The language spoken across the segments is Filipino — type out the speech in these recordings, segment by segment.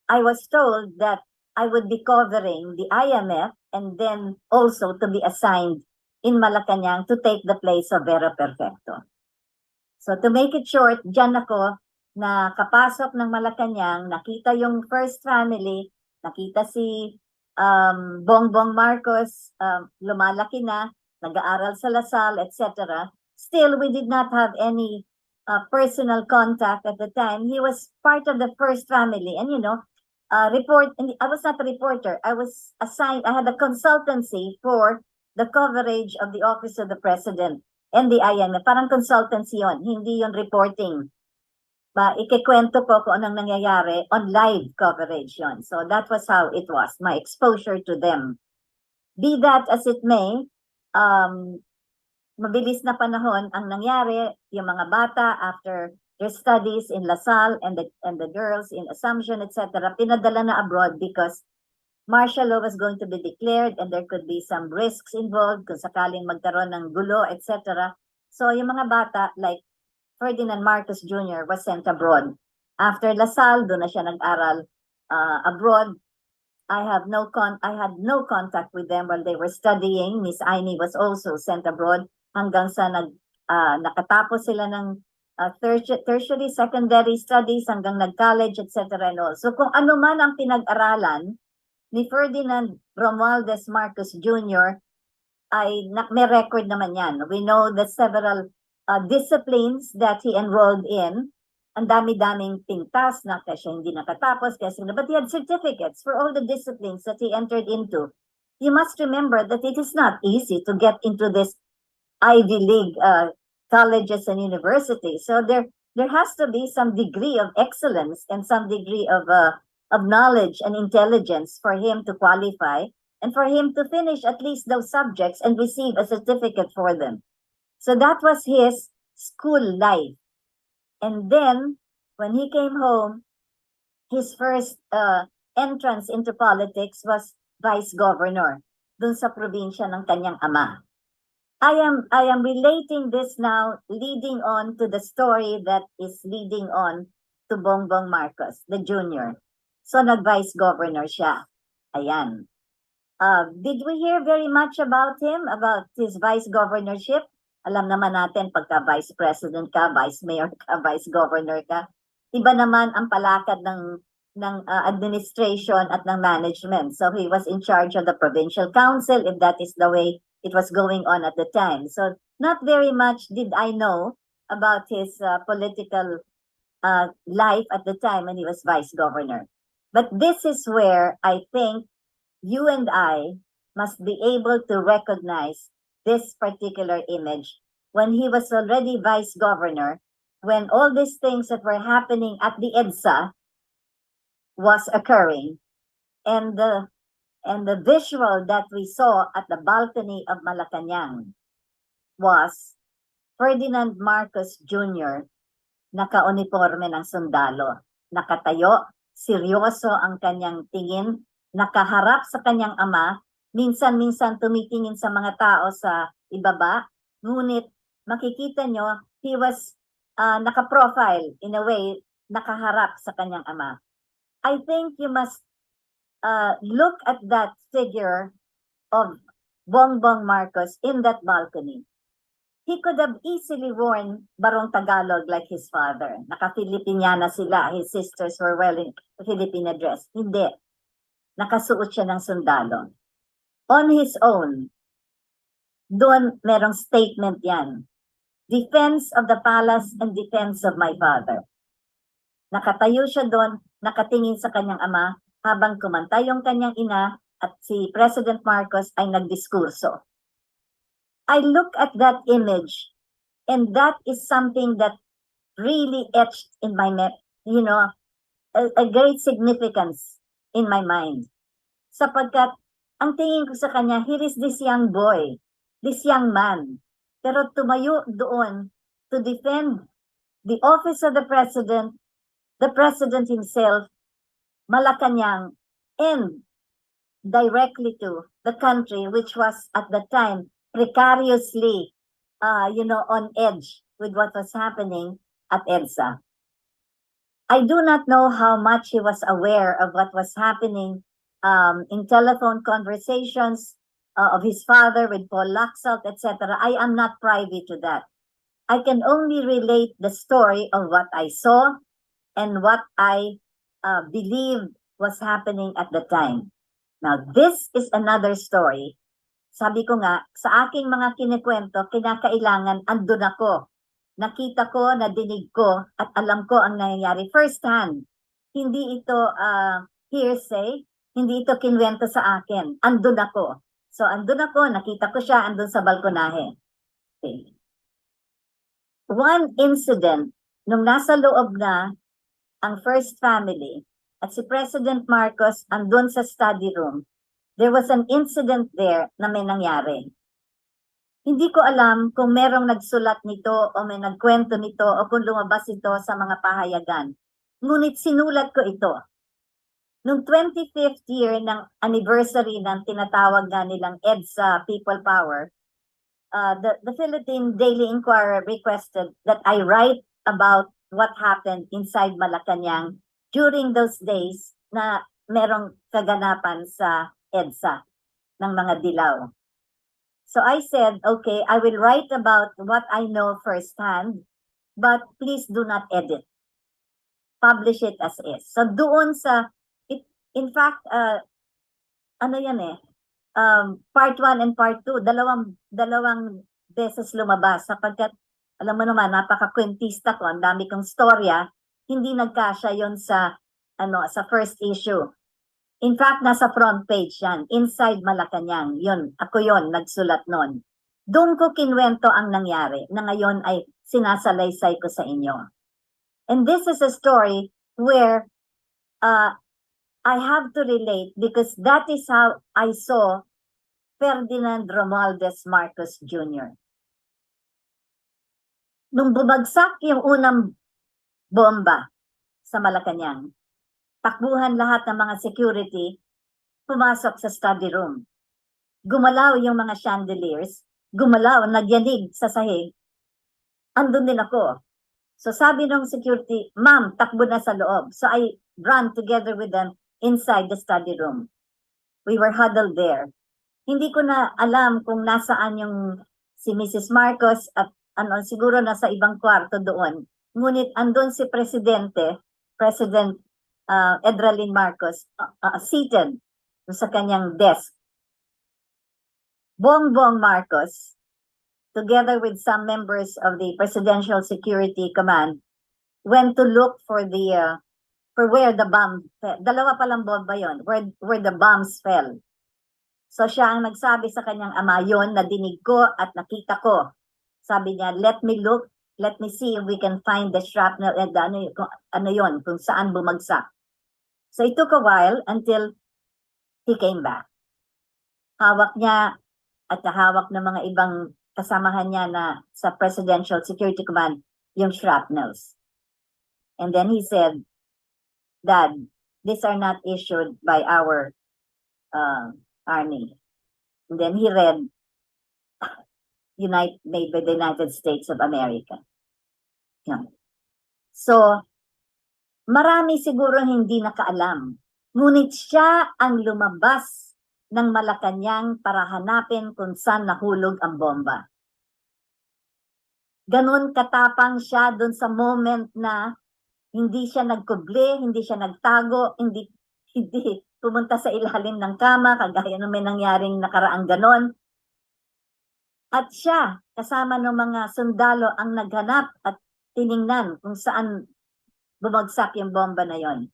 I was told that I would be covering the IMF and then also to be assigned in Malacanang to take the place of Vera Perfecto. So to make it short, dyan ako na kapasok ng Malacanang, nakita yung first family, nakita si Bong Bong Marcos, lumalaki na, nag-aaral sa Lasal, etc. Still, we did not have any personal contact at the time. He was part of the first family. And I was not a reporter. I was assigned, I had a consultancy for the coverage of the Office of the President and the IMF. Parang consultancy yon, hindi yon reporting. Ikikwento ko kung anong nangyayari on live coverage yon. So that was how it was, my exposure to them. Be that as it may, mabilis na panahon ang nangyari, yung mga bata after their studies in Lasal and the girls in Assumption, etc., pinadala na abroad because martial law was going to be declared and there could be some risks involved kung sakaling magkaroon ng gulo, etc. So yung mga bata like Ferdinand Marcos Jr. was sent abroad. After Lasal, doon na siya nag-aral abroad. I had no contact with them while they were studying. Miss Aini was also sent abroad hanggang sa nakatapos sila ng tertiary, secondary studies hanggang nag-college, etc. and all. So kung ano man ang pinag-aralan ni Ferdinand Romualdez Marcos Jr. ay may record naman yan. We know that several disciplines that he enrolled in, ang dami-daming pintas na kasi hindi nakatapos, but he had certificates for all the disciplines that he entered into. You must remember that it is not easy to get into this Ivy League colleges and universities. So there has to be some degree of excellence and some degree of knowledge and intelligence for him to qualify and for him to finish at least those subjects and receive a certificate for them. So that was his school life. And then, when he came home, his first entrance into politics was vice governor dun sa probinsya ng kanyang ama. I am relating this now, leading on to the story that is leading on to Bong Bong Marcos, the junior. So nag-vice governor siya. Ayan. Did we hear very much about him, about his vice governorship? Alam naman natin, pagka vice president ka, vice mayor ka, vice governor ka, iba naman ang palakad ng administration at ng management. So he was in charge of the provincial council, if that is the way it was going on at the time. So not very much did I know about his political life at the time when he was vice governor. But this is where I think you and I must be able to recognize this particular image when he was already vice governor, when all these things that were happening at the EDSA was occurring, and the visual that we saw at the balcony of Malacanang was Ferdinand Marcos Jr. naka-uniforme ng sundalo, nakatayo, seryoso ang kanyang tingin, nakaharap sa kanyang ama, minsan-minsan tumitingin sa mga tao sa ibaba, ngunit makikita nyo, he was naka-profile in a way, nakaharap sa kanyang ama. I think you must look at that figure of Bong Bong Marcos in that balcony. He could have easily worn barong Tagalog like his father. Naka-Filipiniana sila, his sisters were wearing Filipina dress. Hindi. Nakasuot siya ng sundalo. On his own, doon merong statement yan. Defense of the palace and defense of my father. Nakatayo siya doon, nakatingin sa kanyang ama, habang kumanta yung kanyang ina at si President Marcos ay nagdiskurso. I look at that image and that is something that really etched in my a great significance in my mind. Sapagkat ang tingin ko sa kanya, here is this young boy, this young man. Pero tumayo doon to defend the office of the president himself, Malacanang, and directly to the country, which was at the time precariously, on edge with what was happening at EDSA. I do not know how much he was aware of what was happening in telephone conversations of his father with Paul Laxalt, etc. I am not privy to that. I can only relate the story of what I saw and what I believed was happening at the time. Now, this is another story. Sabi ko nga, sa aking mga kinikwento, kinakailangan andun ako. Nakita ko, nadinig ko, at alam ko ang nangyayari first hand. Hindi ito hearsay, hindi ito kinwento sa akin. Andun ako. So, andun ako, nakita ko siya, andun sa balkonahe. Okay. One incident, nung nasa loob na ang first family, at si President Marcos andun sa study room, there was an incident there na may nangyari. Hindi ko alam kung merong nagsulat nito o may nagkwento nito o kung lumabas ito sa mga pahayagan. Ngunit sinulat ko ito. Noong 25th year ng anniversary ng tinatawag nga nilang EDSA People Power, the Philippine Daily Inquirer requested that I write about what happened inside Malacanan during those days na merong kaganapan sa EDSA ng mga dilaw. So I said, okay, I will write about what I know firsthand, but please do not edit. Publish it as is. So doon sa, in fact, part 1 and part 2, dalawang beses lumabas sapagkat, alam mo naman, napaka-kwentista ko, ang dami kong storya, hindi nagkasya yon sa first issue. In fact, nasa front page yan, Inside Malacanan. Yun, ako yon nagsulat nun. Doon ko kinwento ang nangyari na ngayon ay sinasalaysay ko sa inyo. And this is a story where I have to relate because that is how I saw Ferdinand Romualdez Marcos Jr. Nung bumagsak yung unang bomba sa Malacanan, takbuhan lahat ng mga security, pumasok sa study room. Gumalaw yung mga chandeliers, gumalaw, nagyanig sa sahig. Andun din ako. So sabi ng security, ma'am, takbo na sa loob. So I ran together with them inside the study room. We were huddled there. Hindi ko na alam kung nasaan yung si Mrs. Marcos at siguro nasa ibang kwarto doon. Ngunit andun si President Edralyn Marcos, seated sa kanyang desk. Bong Bong Marcos, together with some members of the Presidential Security Command, went to look for where the bomb fell. Dalawa palang bomba yon, where the bombs fell. So siya ang nagsabi sa kanyang ama, yon nadinig ko at nakita ko. Sabi niya, let me look, let me see if we can find the shrapnel and kung saan bumagsak. So it took a while until he came back. Hawak niya at hawak ng mga ibang kasamahan niya na sa Presidential Security Command yung shrapnels. And then he said, Dad, these are not issued by our army. And then he read, made by the United States of America. Yeah. So, marami siguro hindi nakaalam. Ngunit siya ang lumabas ng Malacanan para hanapin kung saan nahulog ang bomba. Ganon katapang siya dun sa moment na hindi siya nagkubli, hindi siya nagtago, hindi pumunta sa ilalim ng kama, kagaya nung may nangyaring nakaraang ganon. At siya, kasama ng mga sundalo ang naghanap at tiningnan kung saan bumagsak yung bomba na yon.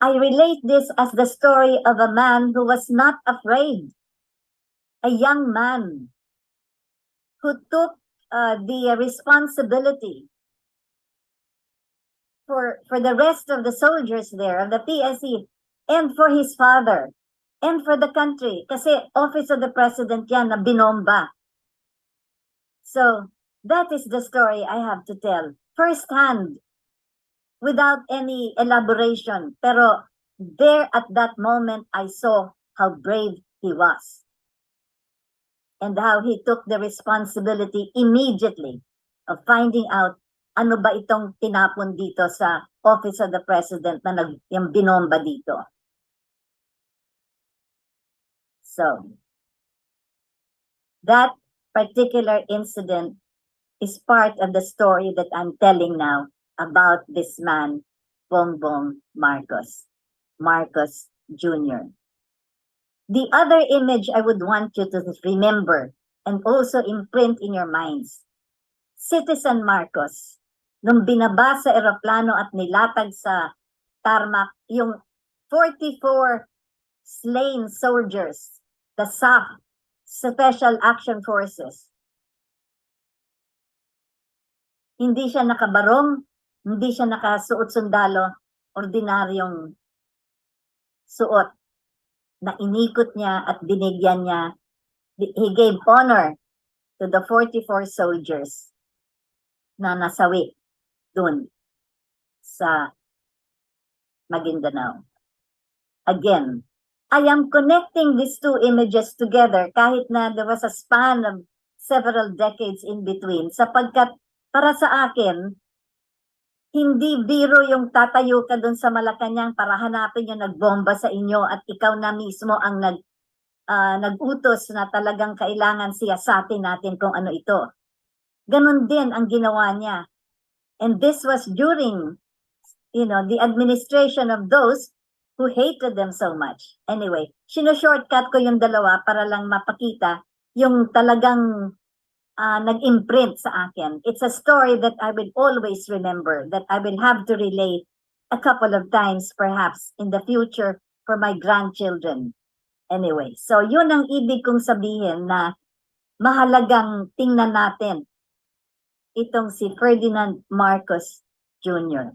I relate this as the story of a man who was not afraid. A young man who took the responsibility for the rest of the soldiers there, of the PSE, and for his father, and for the country. Kasi Office of the President yan na binomba. So, that is the story I have to tell. Firsthand, without any elaboration. Pero there at that moment, I saw how brave he was. And how he took the responsibility immediately of finding out ano ba itong tinapon dito sa Office of the President na yung binomba dito. So, that particular incident is part of the story that I'm telling now about this man, Bong Bong Marcos Jr. The other image I would want you to remember and also imprint in your minds, Citizen Marcos, nung binaba sa eroplano at nilatag sa tarmac yung 44 slain soldiers, the SAF, Special Action Forces. Hindi siya nakabarong, hindi siya nakasuot sundalo, ordinaryong suot na inikot niya at binigyan niya. He gave honor to the 44 soldiers na nasawi dun sa Maguindanao. Again, I am connecting these two images together kahit na there was a span of several decades in between sapagkat para sa akin, hindi biro yung tatayo ka dun sa Malacanang para hanapin yung nagbomba sa inyo at ikaw na mismo ang nag-utos na talagang kailangan siyasatin natin kung ano ito. Ganon din ang ginawa niya. And this was during, the administration of those who hated them so much. Anyway, shortcut ko yung dalawa para lang mapakita yung talagang nag-imprint sa akin. It's a story that I will always remember, that I will have to relate a couple of times perhaps in the future for my grandchildren. Anyway, so yun ang ibig kong sabihin na mahalagang tingnan natin itong si Ferdinand Marcos Jr.